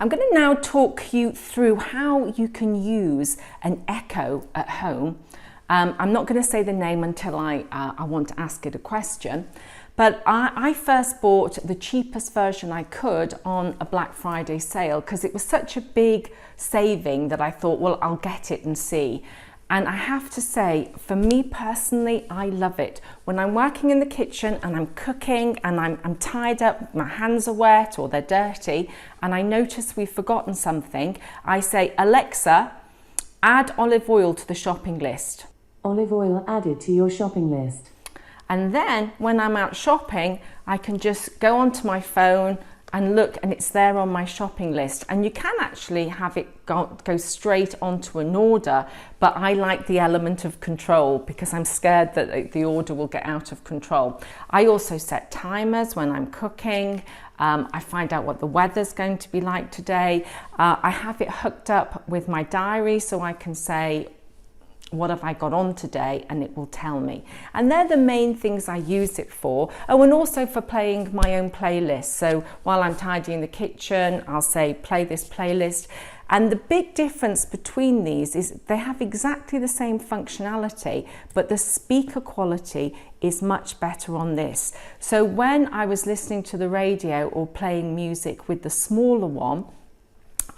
I'm going to now talk you through how you can use an Echo at home. I'm not going to say the name until I want to ask it a question, but I first bought the cheapest version I could on a Black Friday sale because it was such a big saving that I thought, well, I'll get it and see. And I have to say, for me personally, I love it. When I'm working in the kitchen and I'm cooking and I'm tied up, my hands are wet or they're dirty, and I notice we've forgotten something, I say, Alexa, add olive oil to the shopping list. Olive oil added to your shopping list. And then when I'm out shopping, I can just go onto my phone and look, and it's there on my shopping list. And you can actually have it go straight onto an order, but I like the element of control because I'm scared that the order will get out of control. I also set timers when I'm cooking. I find out what the weather's going to be like today. I have it hooked up with my diary so I can say, what have I got on today, and it will tell me. And they're the main things I use it for. Oh, and also for playing my own playlist. So while I'm tidying the kitchen, I'll say play this playlist. And the big difference between these is they have exactly the same functionality, but the speaker quality is much better on this. So when I was listening to the radio or playing music with the smaller one,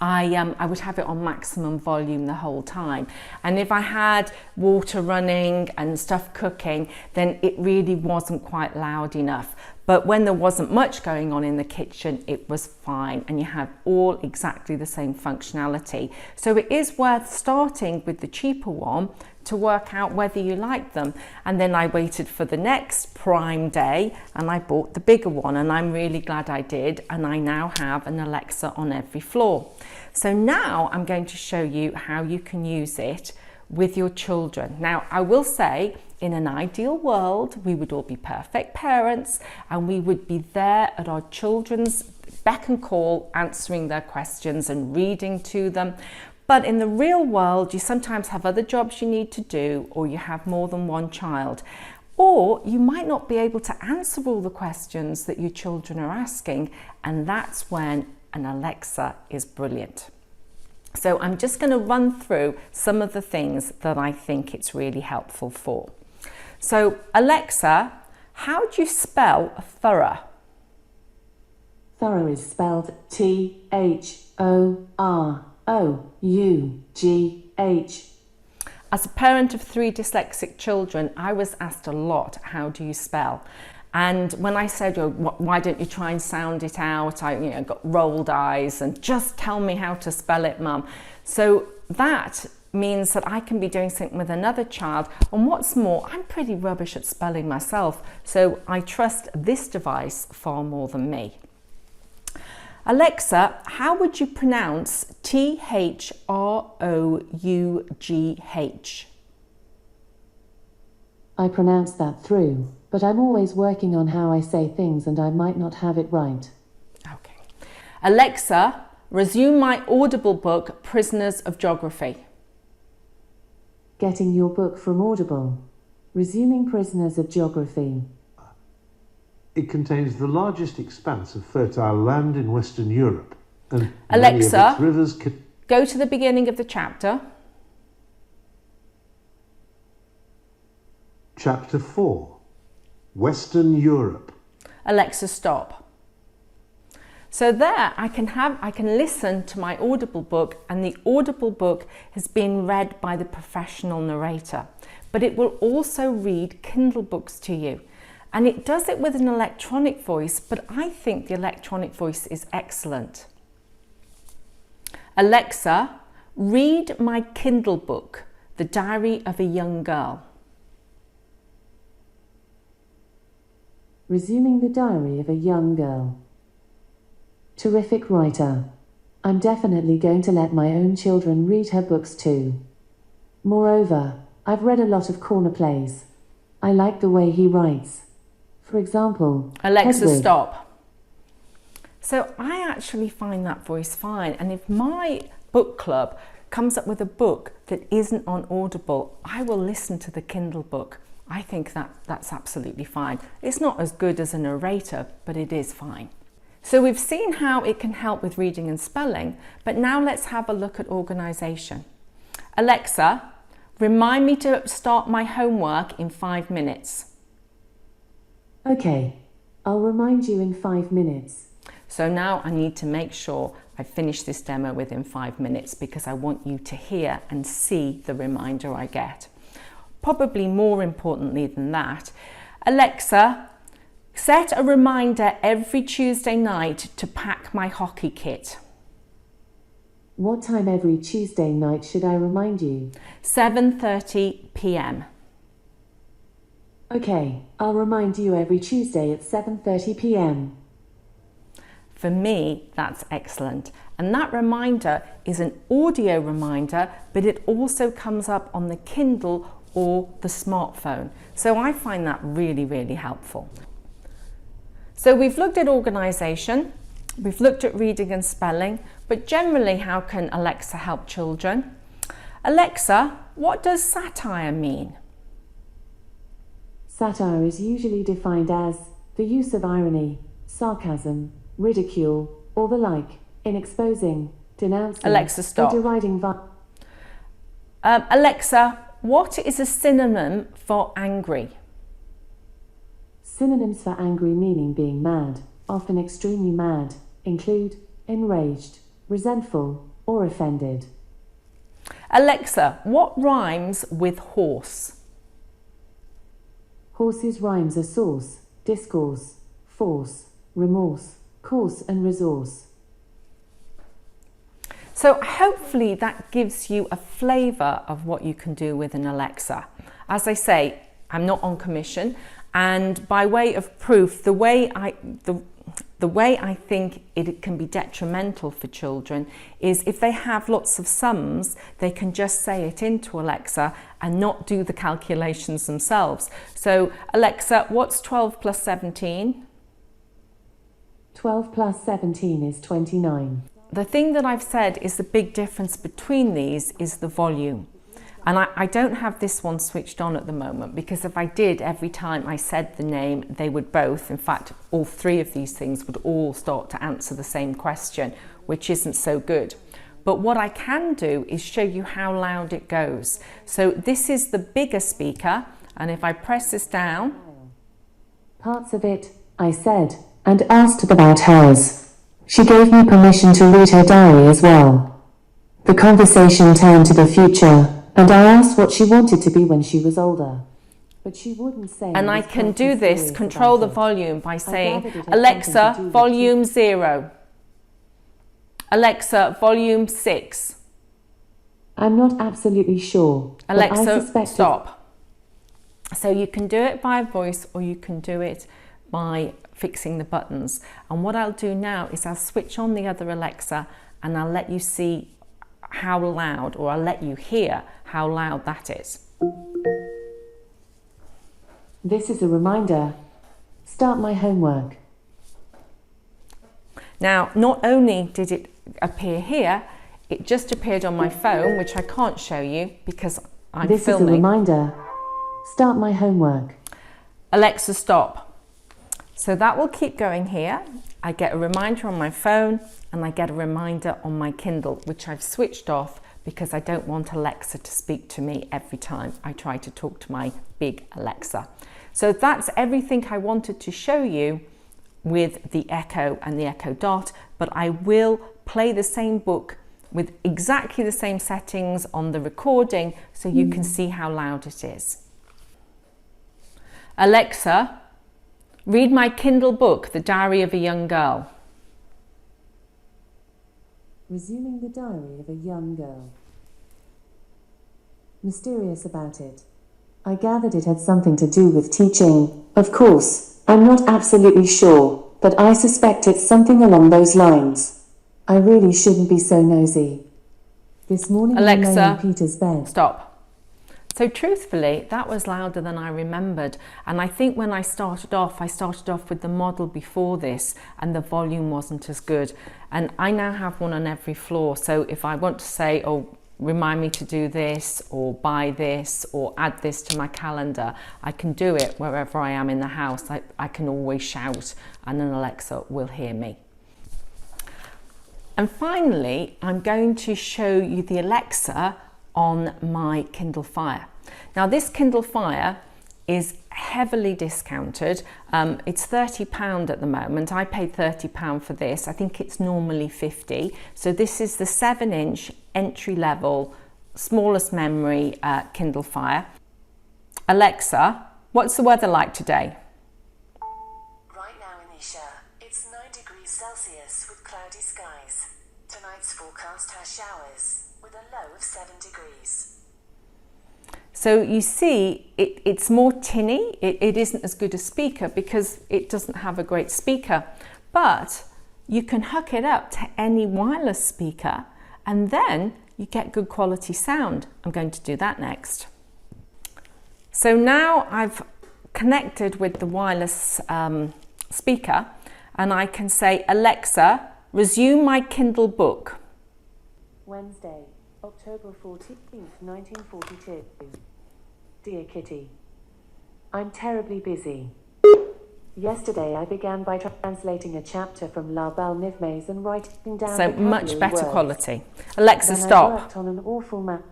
I would have it on maximum volume the whole time. And if I had water running and stuff cooking, then it really wasn't quite loud enough. But when there wasn't much going on in the kitchen, it was fine. And you have all exactly the same functionality. So it is worth starting with the cheaper one to work out whether you like them. And then I waited for the next Prime Day and I bought the bigger one, and I'm really glad I did. And I now have an Alexa on every floor. So now I'm going to show you how you can use it with your children. Now, I will say, in an ideal world, we would all be perfect parents and we would be there at our children's beck and call, answering their questions and reading to them. But in the real world, you sometimes have other jobs you need to do, or you have more than one child. Or you might not be able to answer all the questions that your children are asking, and that's when an Alexa is brilliant. So I'm just going to run through some of the things that I think it's really helpful for. So Alexa, how do you spell thorough? Thorough is spelled T-H-O-R-O-U-G-H. As a parent of 3 dyslexic children, I was asked a lot, how do you spell? And when I said, oh, why don't you try and sound it out? I got rolled eyes and just tell me how to spell it, Mum. So that means that I can be doing something with another child. And what's more, I'm pretty rubbish at spelling myself. So I trust this device far more than me. Alexa, how would you pronounce T-H-R-O-U-G-H? I pronounce that through, but I'm always working on how I say things and I might not have it right. Okay. Alexa, resume my Audible book, Prisoners of Geography. Getting your book from Audible. Resuming Prisoners of Geography. It contains the largest expanse of fertile land in Western Europe. And Alexa, many of its rivers go to the beginning of the chapter. Chapter 4, Western Europe. Alexa, stop. So there I can listen to my Audible book, and the Audible book has been read by the professional narrator, but it will also read Kindle books to you. And it does it with an electronic voice, but I think the electronic voice is excellent. Alexa, read my Kindle book, The Diary of a Young Girl. Resuming the Diary of a Young Girl. Terrific writer. I'm definitely going to let my own children read her books too. Moreover, I've read a lot of corner plays. I like the way he writes. For example, Alexa, Hedwig. stop. So I actually find that voice fine. And if my book club comes up with a book that isn't on Audible, I will listen to the Kindle book. I think that's absolutely fine. It's not as good as a narrator, but it is fine. So we've seen how it can help with reading and spelling, but now let's have a look at organisation. Alexa, remind me to start my homework in 5 minutes. Okay, I'll remind you in 5 minutes. So now I need to make sure I finish this demo within 5 minutes because I want you to hear and see the reminder I get. Probably more importantly than that, Alexa, set a reminder every Tuesday night to pack my hockey kit. What time every Tuesday night should I remind you? 7:30 p.m. Okay, I'll remind you every Tuesday at 7:30 p.m. For me, that's excellent. And that reminder is an audio reminder, but it also comes up on the Kindle or the smartphone. So I find that really, really helpful. So we've looked at organisation, we've looked at reading and spelling, but generally, how can Alexa help children? Alexa, what does satire mean? Satire is usually defined as the use of irony, sarcasm, ridicule, or the like, in exposing, denouncing, Alexa, stop. or deriding Alexa, what is a synonym for angry? Synonyms for angry meaning being mad, often extremely mad, include enraged, resentful, or offended. Alexa, what rhymes with horse? Horses rhymes are source, discourse, force, remorse, course and resource. So hopefully that gives you a flavour of what you can do with an Alexa. As I say, I'm not on commission, and by way of proof, the way I think it can be detrimental for children is if they have lots of sums, they can just say it into Alexa and not do the calculations themselves. So Alexa, what's 12 plus 17? 12 plus 17 is 29. The thing that I've said is the big difference between these is the volume. And I don't have this one switched on at the moment because if I did, every time I said the name, they would both, in fact, all three of these things would all start to answer the same question, which isn't so good. But what I can do is show you how loud it goes. So this is the bigger speaker, and if I press this down. Parts of it, I said, and asked about hers. She gave me permission to read her diary as well. The conversation turned to the future, and I asked what she wanted to be when she was older. But she wouldn't say. And I can do this, control the volume by saying, Alexa, volume 0. Alexa, volume 6. I'm not absolutely sure. Alexa, stop. So you can do it by voice or you can do it by fixing the buttons. And what I'll do now is I'll switch on the other Alexa and I'll let you see how loud, or I'll let you hear how loud that is. This is a reminder. Start my homework. Now, not only did it appear here, it just appeared on my phone, which I can't show you because I'm filming. This is a reminder. Start my homework. Alexa, stop. So that will keep going here. I get a reminder on my phone and I get a reminder on my Kindle, which I've switched off because I don't want Alexa to speak to me every time I try to talk to my big Alexa. So that's everything I wanted to show you with the Echo and the Echo Dot, but I will play the same book with exactly the same settings on the recording so you can see how loud it is. Alexa, read my Kindle book, The Diary of a Young Girl. Resuming the diary of a young girl. Mysterious about it. I gathered it had something to do with teaching. Of course, I'm not absolutely sure, but I suspect it's something along those lines. I really shouldn't be so nosy. This morning I lay in Peter's bed. Stop. So truthfully, that was louder than I remembered. And I think when I started off with the model before this and the volume wasn't as good. And I now have one on every floor. So if I want to say, oh, remind me to do this or buy this or add this to my calendar, I can do it wherever I am in the house. I can always shout and then Alexa will hear me. And finally, I'm going to show you the Alexa on my Kindle Fire. Now this Kindle Fire is heavily discounted. It's £30 at the moment. I paid £30 for this. I think it's normally £50. So this is the 7-inch entry-level, smallest memory Kindle Fire. Alexa, what's the weather like today? Right now in Isha, it's 9 degrees Celsius with cloudy skies. Tonight's forecast has showers with a low of 7 degrees. So you see, it's more tinny. It isn't as good a speaker because it doesn't have a great speaker, but you can hook it up to any wireless speaker and then you get good quality sound. I'm going to do that next. So now I've connected with the wireless speaker and I can say, Alexa, resume my Kindle book. Wednesday, October 14th, 1942. Dear Kitty, I'm terribly busy. Yesterday I began by translating a chapter from La Belle Nivemaze and writing down So much better words. quality. Alexa, Then stop. I worked on an awful map.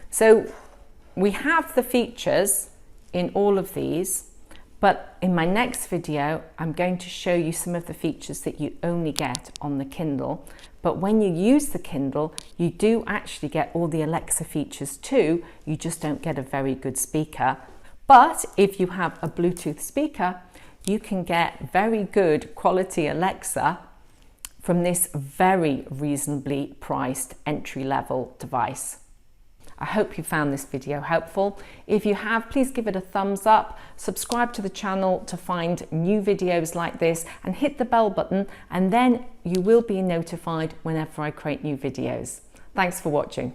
So we have the features in all of these, but in my next video, I'm going to show you some of the features that you only get on the Kindle. But when you use the Kindle, you do actually get all the Alexa features too. You just don't get a very good speaker. But if you have a Bluetooth speaker, you can get very good quality Alexa from this very reasonably priced entry-level device. I hope you found this video helpful. If you have, please give it a thumbs up, subscribe to the channel to find new videos like this and hit the bell button, and then you will be notified whenever I create new videos. Thanks for watching.